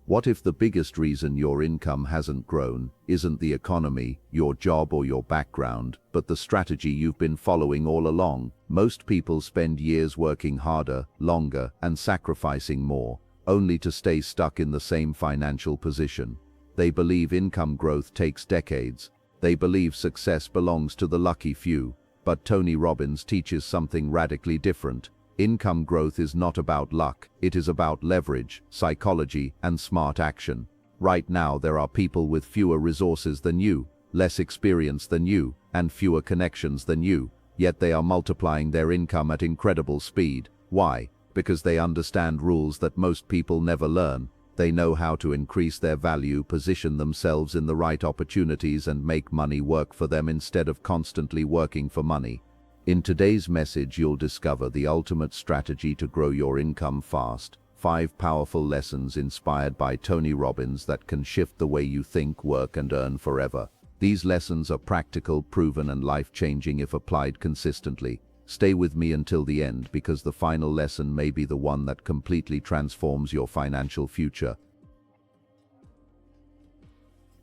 What if the biggest reason your income hasn't grown isn't the economy, your job or your background, but the strategy you've been following all along? Most people spend years working harder, longer, and sacrificing more, only to stay stuck in the same financial position. They believe income growth takes decades. They believe success belongs to the lucky few. But Tony Robbins teaches something radically different. Income growth is not about luck, it is about leverage, psychology, and smart action. Right now there are people with fewer resources than you, less experience than you, and fewer connections than you, yet they are multiplying their income at incredible speed. Why? Because they understand rules that most people never learn. They know how to increase their value, position themselves in the right opportunities, and make money work for them instead of constantly working for money. In today's message, you'll discover the ultimate strategy to grow your income fast. 5 powerful lessons inspired by Tony Robbins that can shift the way you think, work, and earn forever. These lessons are practical, proven, and life-changing if applied consistently. Stay with me until the end, because the final lesson may be the one that completely transforms your financial future.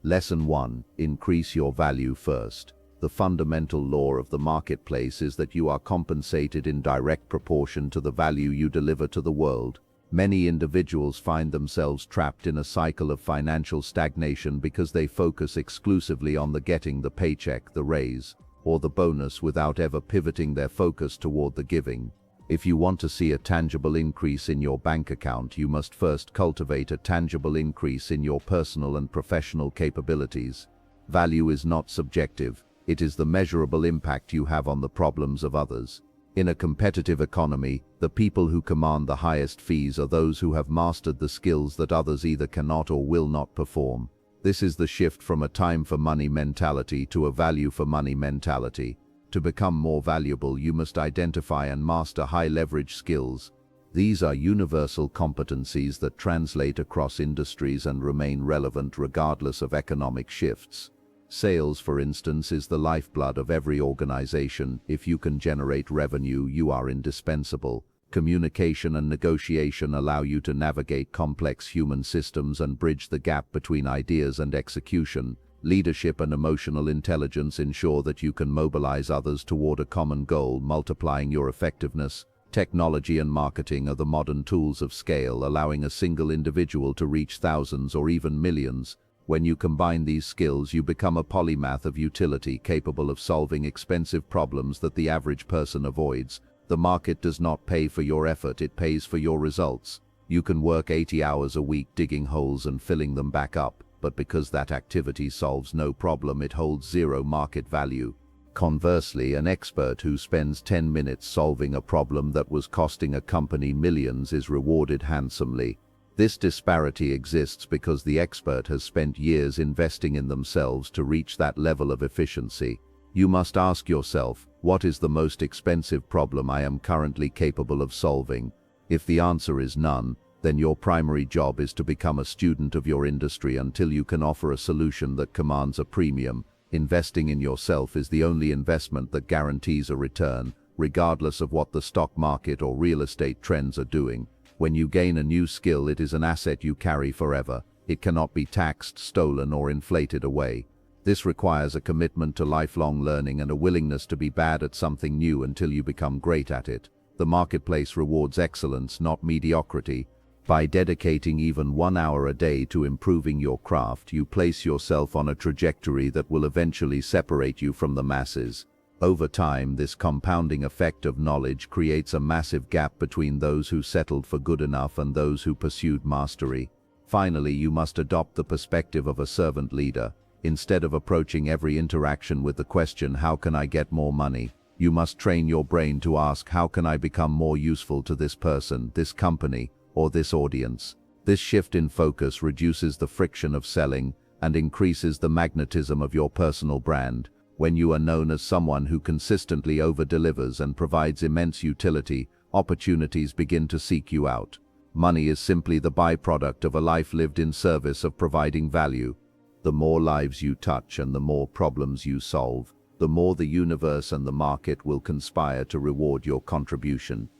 Lesson 1. Increase your value first. The fundamental law of the marketplace is that you are compensated in direct proportion to the value you deliver to the world. Many individuals find themselves trapped in a cycle of financial stagnation because they focus exclusively on getting the paycheck, the raise, or the bonus without ever pivoting their focus toward the giving. If you want to see a tangible increase in your bank account, you must first cultivate a tangible increase in your personal and professional capabilities. Value is not subjective. It is the measurable impact you have on the problems of others. In a competitive economy, the people who command the highest fees are those who have mastered the skills that others either cannot or will not perform. This is the shift from a time for money mentality to a value for money mentality. To become more valuable, you must identify and master high leverage skills. These are universal competencies that translate across industries and remain relevant regardless of economic shifts. Sales, for instance, is the lifeblood of every organization. If you can generate revenue, you are indispensable. Communication and negotiation allow you to navigate complex human systems and bridge the gap between ideas and execution. Leadership and emotional intelligence ensure that you can mobilize others toward a common goal, multiplying your effectiveness. Technology and marketing are the modern tools of scale, allowing a single individual to reach thousands or even millions. When you combine these skills, you become a polymath of utility, capable of solving expensive problems that the average person avoids. The market does not pay for your effort, it pays for your results. You can work 80 hours a week digging holes and filling them back up, but because that activity solves no problem, it holds zero market value. Conversely, an expert who spends 10 minutes solving a problem that was costing a company millions is rewarded handsomely. This disparity exists because the expert has spent years investing in themselves to reach that level of efficiency. You must ask yourself, what is the most expensive problem I am currently capable of solving? If the answer is none, then your primary job is to become a student of your industry until you can offer a solution that commands a premium. Investing in yourself is the only investment that guarantees a return, regardless of what the stock market or real estate trends are doing. When you gain a new skill, it is an asset you carry forever. It cannot be taxed, stolen, or inflated away. This requires a commitment to lifelong learning and a willingness to be bad at something new until you become great at it. The marketplace rewards excellence, not mediocrity. By dedicating even 1 hour a day to improving your craft, you place yourself on a trajectory that will eventually separate you from the masses. Over time, this compounding effect of knowledge creates a massive gap between those who settled for good enough and those who pursued mastery. Finally, you must adopt the perspective of a servant leader. Instead of approaching every interaction with the question, how can I get more money? You must train your brain to ask, how can I become more useful to this person, this company, or this audience? This shift in focus reduces the friction of selling and increases the magnetism of your personal brand. When you are known as someone who consistently over-delivers and provides immense utility, opportunities begin to seek you out. Money is simply the byproduct of a life lived in service of providing value. The more lives you touch and the more problems you solve, the more the universe and the market will conspire to reward your contribution.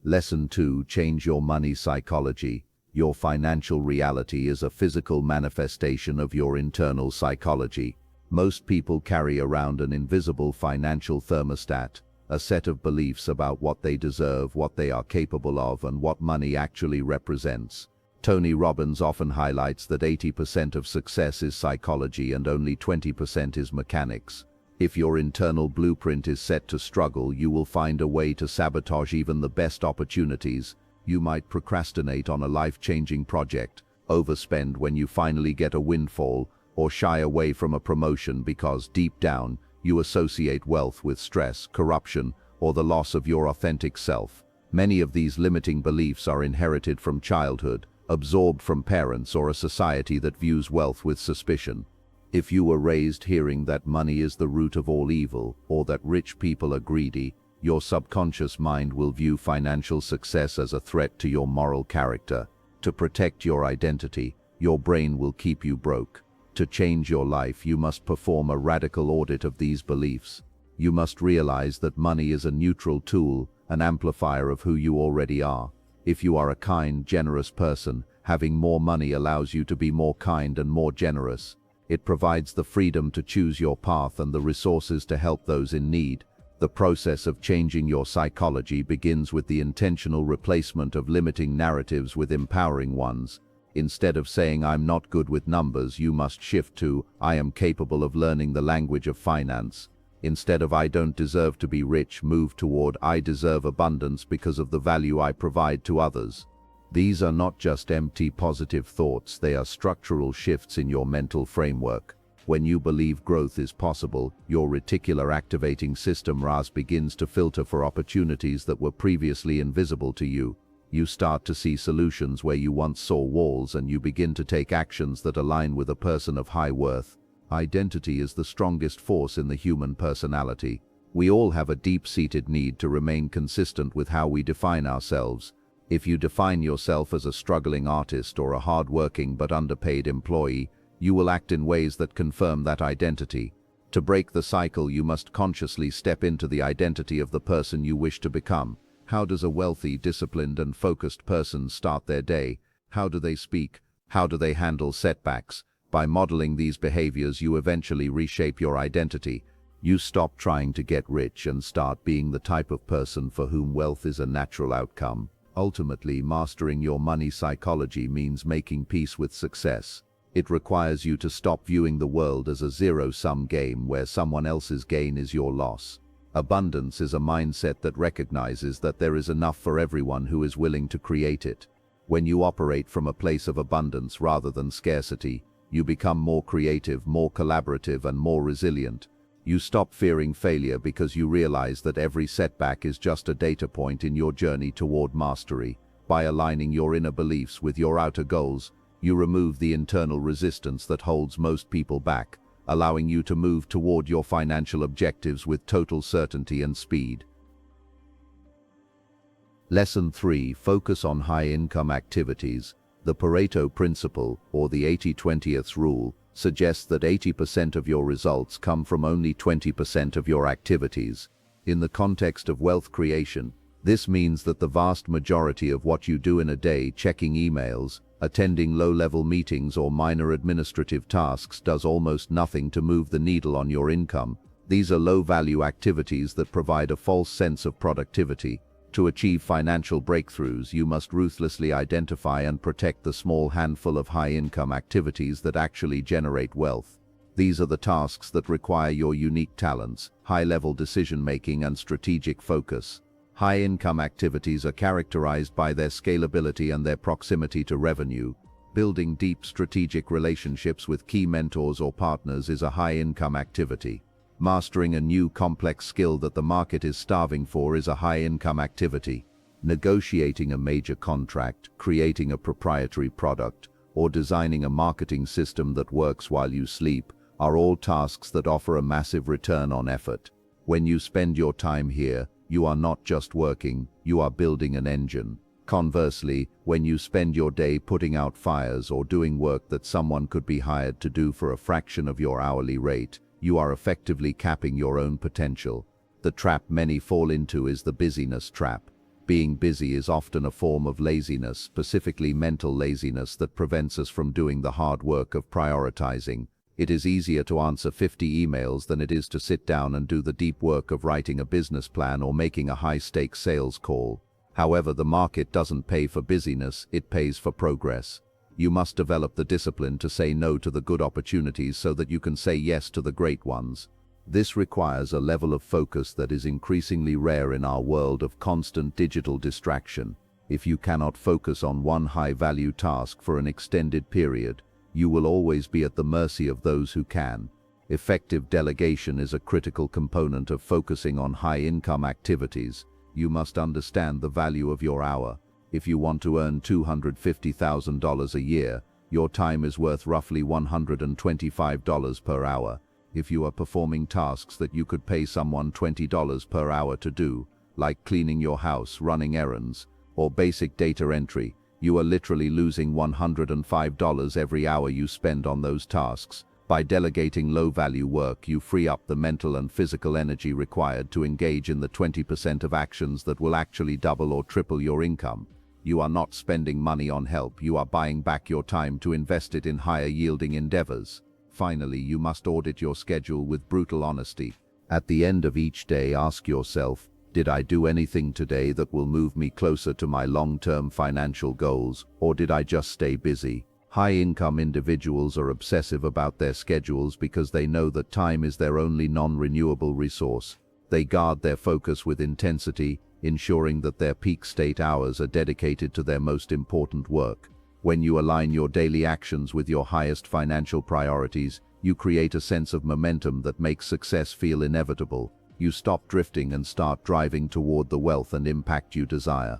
Lesson 2. Change your money psychology. Your financial reality is a physical manifestation of your internal psychology. Most people carry around an invisible financial thermostat, a set of beliefs about what they deserve, what they are capable of, and what money actually represents. Tony Robbins often highlights that 80% of success is psychology and only 20% is mechanics. If your internal blueprint is set to struggle, you will find a way to sabotage even the best opportunities. You might procrastinate on a life-changing project, overspend when you finally get a windfall, or shy away from a promotion because, deep down, you associate wealth with stress, corruption, or the loss of your authentic self. Many of these limiting beliefs are inherited from childhood, absorbed from parents or a society that views wealth with suspicion. If you were raised hearing that money is the root of all evil, or that rich people are greedy, your subconscious mind will view financial success as a threat to your moral character. To protect your identity, your brain will keep you broke. To change your life, you must perform a radical audit of these beliefs. You must realize that money is a neutral tool, an amplifier of who you already are. If you are a kind, generous person, having more money allows you to be more kind and more generous. It provides the freedom to choose your path and the resources to help those in need. The process of changing your psychology begins with the intentional replacement of limiting narratives with empowering ones. Instead of saying "I'm not good with numbers," you must shift to "I am capable of learning the language of finance." Instead of "I don't deserve to be rich," move toward "I deserve abundance because of the value I provide to others." These are not just empty positive thoughts, they are structural shifts in your mental framework. When you believe growth is possible, your reticular activating system RAS begins to filter for opportunities that were previously invisible to you. You start to see solutions where you once saw walls, and you begin to take actions that align with a person of high worth. Identity is the strongest force in the human personality. We all have a deep-seated need to remain consistent with how we define ourselves. If you define yourself as a struggling artist or a hard-working but underpaid employee, you will act in ways that confirm that identity. To break the cycle, you must consciously step into the identity of the person you wish to become. How does a wealthy, disciplined, and focused person start their day? How do they speak? How do they handle setbacks? By modeling these behaviors, you eventually reshape your identity. You stop trying to get rich and start being the type of person for whom wealth is a natural outcome. Ultimately, mastering your money psychology means making peace with success. It requires you to stop viewing the world as a zero-sum game where someone else's gain is your loss. Abundance is a mindset that recognizes that there is enough for everyone who is willing to create it. When you operate from a place of abundance rather than scarcity, you become more creative, more collaborative, and more resilient. You stop fearing failure because you realize that every setback is just a data point in your journey toward mastery. By aligning your inner beliefs with your outer goals, you remove the internal resistance that holds most people back, allowing you to move toward your financial objectives with total certainty and speed. Lesson 3. Focus on high-income activities. The Pareto principle, or the 80-20th rule, suggests that 80% of your results come from only 20% of your activities. In the context of wealth creation, this means that the vast majority of what you do in a day, checking emails, attending low-level meetings, or minor administrative tasks, does almost nothing to move the needle on your income. These are low-value activities that provide a false sense of productivity. To achieve financial breakthroughs, you must ruthlessly identify and protect the small handful of high-income activities that actually generate wealth. These are the tasks that require your unique talents, high-level decision-making, and strategic focus. High-income activities are characterized by their scalability and their proximity to revenue. Building deep strategic relationships with key mentors or partners is a high-income activity. Mastering a new complex skill that the market is starving for is a high-income activity. Negotiating a major contract, creating a proprietary product, or designing a marketing system that works while you sleep are all tasks that offer a massive return on effort. When you spend your time here, you are not just working, you are building an engine. Conversely, when you spend your day putting out fires or doing work that someone could be hired to do for a fraction of your hourly rate, you are effectively capping your own potential. The trap many fall into is the busyness trap. Being busy is often a form of laziness, specifically mental laziness, that prevents us from doing the hard work of prioritizing. It is easier to answer 50 emails than it is to sit down and do the deep work of writing a business plan or making a high-stakes sales call. However, the market doesn't pay for busyness, it pays for progress. You must develop the discipline to say no to the good opportunities so that you can say yes to the great ones. This requires a level of focus that is increasingly rare in our world of constant digital distraction. If you cannot focus on one high-value task for an extended period, you will always be at the mercy of those who can. Effective delegation is a critical component of focusing on high-income activities. You must understand the value of your hour. If you want to earn $250,000 a year, your time is worth roughly $125 per hour. If you are performing tasks that you could pay someone $20 per hour to do, like cleaning your house, running errands, or basic data entry, you are literally losing $105 every hour you spend on those tasks. By delegating low-value work, you free up the mental and physical energy required to engage in the 20% of actions that will actually double or triple your income. You are not spending money on help, you are buying back your time to invest it in higher-yielding endeavors. Finally, you must audit your schedule with brutal honesty. At the end of each day, ask yourself, did I do anything today that will move me closer to my long-term financial goals, or did I just stay busy? High-income individuals are obsessive about their schedules because they know that time is their only non-renewable resource. They guard their focus with intensity, ensuring that their peak state hours are dedicated to their most important work. When you align your daily actions with your highest financial priorities, you create a sense of momentum that makes success feel inevitable. You stop drifting and start driving toward the wealth and impact you desire.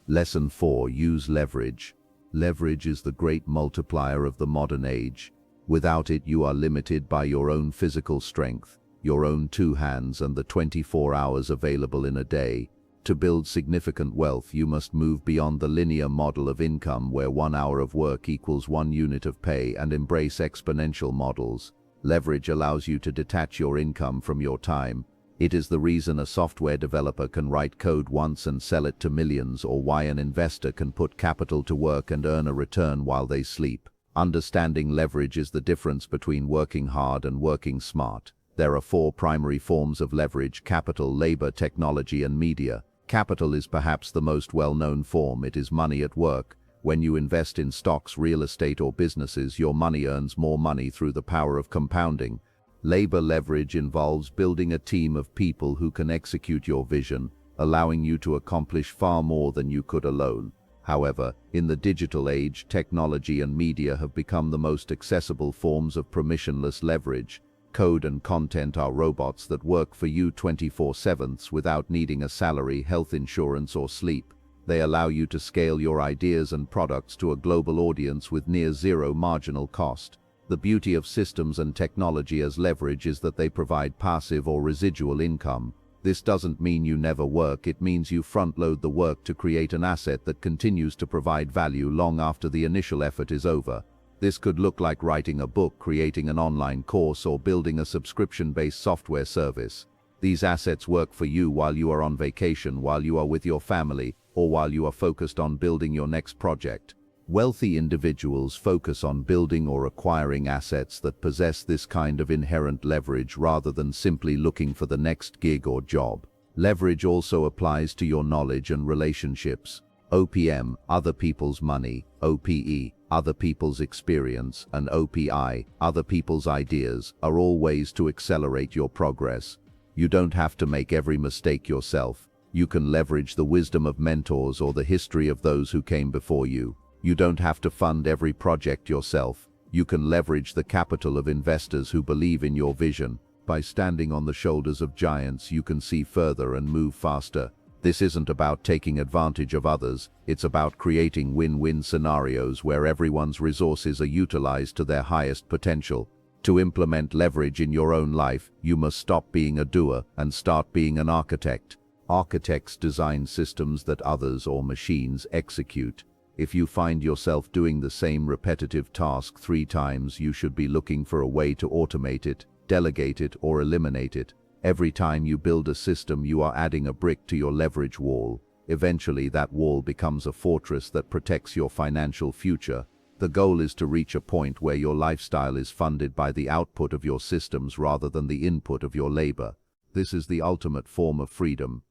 Lesson 4. Use leverage. Leverage is the great multiplier of the modern age. Without it, you are limited by your own physical strength, your own two hands, and the 24 hours available in a day. To build significant wealth, you must move beyond the linear model of income where 1 hour of work equals 1 unit of pay and embrace exponential models. Leverage allows you to detach your income from your time. It is the reason a software developer can write code once and sell it to millions, or why an investor can put capital to work and earn a return while they sleep. Understanding leverage is the difference between working hard and working smart. There are 4 primary forms of leverage: capital, labor, technology, and media. Capital is perhaps the most well-known form. It is money at work. When you invest in stocks, real estate, or businesses, your money earns more money through the power of compounding. Labor leverage involves building a team of people who can execute your vision, allowing you to accomplish far more than you could alone. However, in the digital age, technology and media have become the most accessible forms of permissionless leverage. Code and content are robots that work for you 24/7 without needing a salary, health insurance, or sleep. They allow you to scale your ideas and products to a global audience with near zero marginal cost. The beauty of systems and technology as leverage is that they provide passive or residual income. This doesn't mean you never work, it means you front-load the work to create an asset that continues to provide value long after the initial effort is over. This could look like writing a book, creating an online course, or building a subscription-based software service. These assets work for you while you are on vacation, while you are with your family, or while you are focused on building your next project. Wealthy individuals focus on building or acquiring assets that possess this kind of inherent leverage rather than simply looking for the next gig or job. Leverage also applies to your knowledge and relationships. OPM, other people's money; OPE, other people's experience; and OPI, other people's ideas, are all ways to accelerate your progress. You don't have to make every mistake yourself. You can leverage the wisdom of mentors or the history of those who came before you. You don't have to fund every project yourself. You can leverage the capital of investors who believe in your vision. By standing on the shoulders of giants, you can see further and move faster. This isn't about taking advantage of others, it's about creating win-win scenarios where everyone's resources are utilized to their highest potential. To implement leverage in your own life, you must stop being a doer and start being an architect. Architects design systems that others or machines execute. If you find yourself doing the same repetitive task 3 times, you should be looking for a way to automate it, delegate it, or eliminate it. Every time you build a system, you are adding a brick to your leverage wall. Eventually, that wall becomes a fortress that protects your financial future. The goal is to reach a point where your lifestyle is funded by the output of your systems rather than the input of your labor. This is the ultimate form of freedom.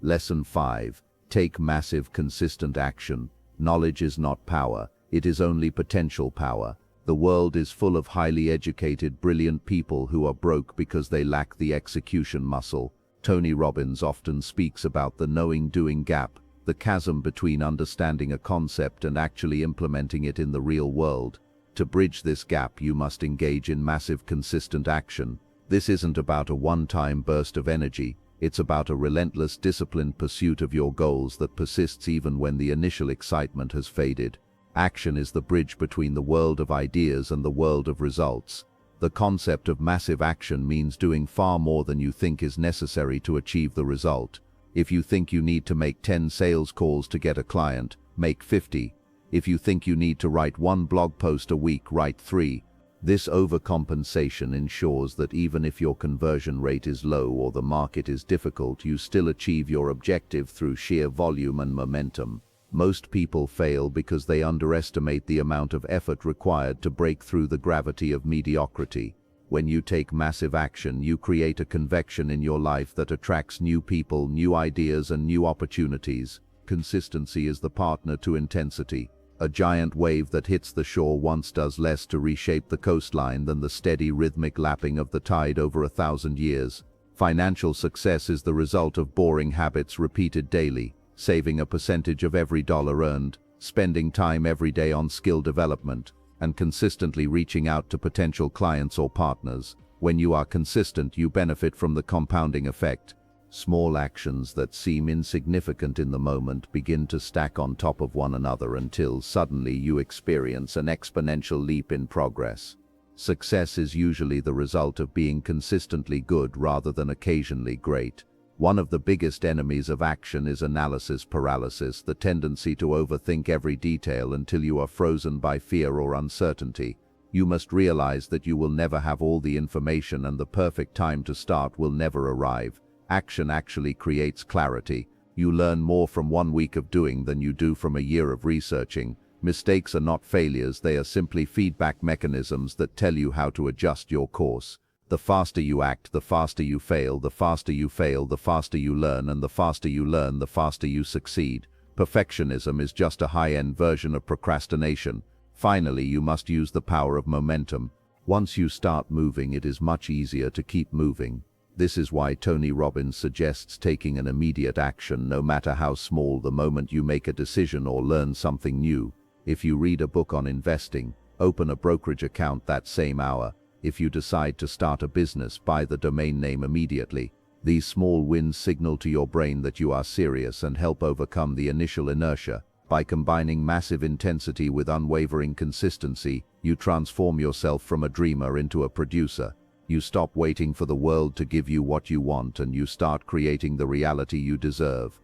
Lesson 5. Take massive, consistent action. Knowledge is not power, it is only potential power. The world is full of highly educated, brilliant people who are broke because they lack the execution muscle. Tony Robbins often speaks about the knowing-doing gap, the chasm between understanding a concept and actually implementing it in the real world. To bridge this gap, you must engage in massive, consistent action. This isn't about a one-time burst of energy. It's about a relentless, disciplined pursuit of your goals that persists even when the initial excitement has faded. Action is the bridge between the world of ideas and the world of results. The concept of massive action means doing far more than you think is necessary to achieve the result. If you think you need to make 10 sales calls to get a client, make 50. If you think you need to write 1 blog post a week, write 3. This overcompensation ensures that even if your conversion rate is low or the market is difficult, you still achieve your objective through sheer volume and momentum. Most people fail because they underestimate the amount of effort required to break through the gravity of mediocrity. When you take massive action, you create a convection in your life that attracts new people, new ideas, and new opportunities. Consistency is the partner to intensity. A giant wave that hits the shore once does less to reshape the coastline than the steady, rhythmic lapping of the tide over 1,000 years. Financial success is the result of boring habits repeated daily, saving a percentage of every dollar earned, spending time every day on skill development, and consistently reaching out to potential clients or partners. When you are consistent, you benefit from the compounding effect. Small actions that seem insignificant in the moment begin to stack on top of one another until suddenly you experience an exponential leap in progress. Success is usually the result of being consistently good rather than occasionally great. One of the biggest enemies of action is analysis paralysis, the tendency to overthink every detail until you are frozen by fear or uncertainty. You must realize that you will never have all the information, and the perfect time to start will never arrive. Action actually creates clarity. You learn more from 1 week of doing than you do from a year of researching. Mistakes are not failures, they are simply feedback mechanisms that tell you how to adjust your course. The faster you act, the faster you fail, the faster you fail, the faster you learn, and the faster you learn, the faster you succeed. Perfectionism is just a high-end version of procrastination. Finally, you must use the power of momentum. Once you start moving, it is much easier to keep moving. This is why Tony Robbins suggests taking an immediate action, no matter how small, the moment you make a decision or learn something new. If you read a book on investing, open a brokerage account that same hour. If you decide to start a business, buy the domain name immediately. These small wins signal to your brain that you are serious and help overcome the initial inertia. By combining massive intensity with unwavering consistency, you transform yourself from a dreamer into a producer. You stop waiting for the world to give you what you want, and you start creating the reality you deserve.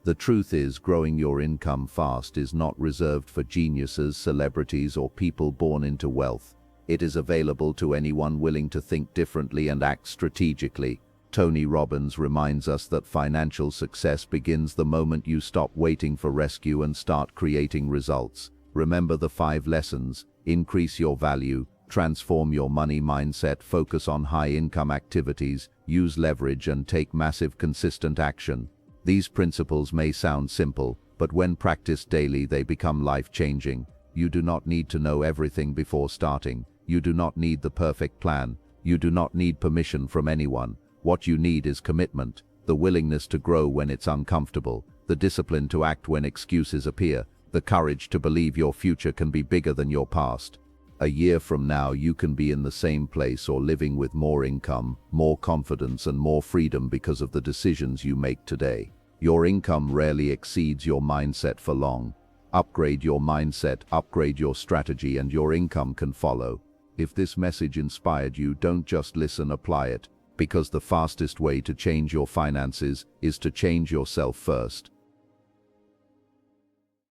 The truth is, growing your income fast is not reserved for geniuses, celebrities, or people born into wealth. It is available to anyone willing to think differently and act strategically. Tony Robbins reminds us that financial success begins the moment you stop waiting for rescue and start creating results. Remember the 5 lessons: increase your value, transform your money mindset, focus on high-income activities, use leverage, and take massive, consistent action. These principles may sound simple, but when practiced daily, they become life-changing. You do not need to know everything before starting. You do not need the perfect plan. You do not need permission from anyone. What you need is commitment, the willingness to grow when it's uncomfortable, the discipline to act when excuses appear, the courage to believe your future can be bigger than your past. A year from now, you can be in the same place or living with more income, more confidence, and more freedom because of the decisions you make today. Your income rarely exceeds your mindset for long. Upgrade your mindset, upgrade your strategy, and your income can follow. If this message inspired you, don't just listen, apply it. Because the fastest way to change your finances is to change yourself first.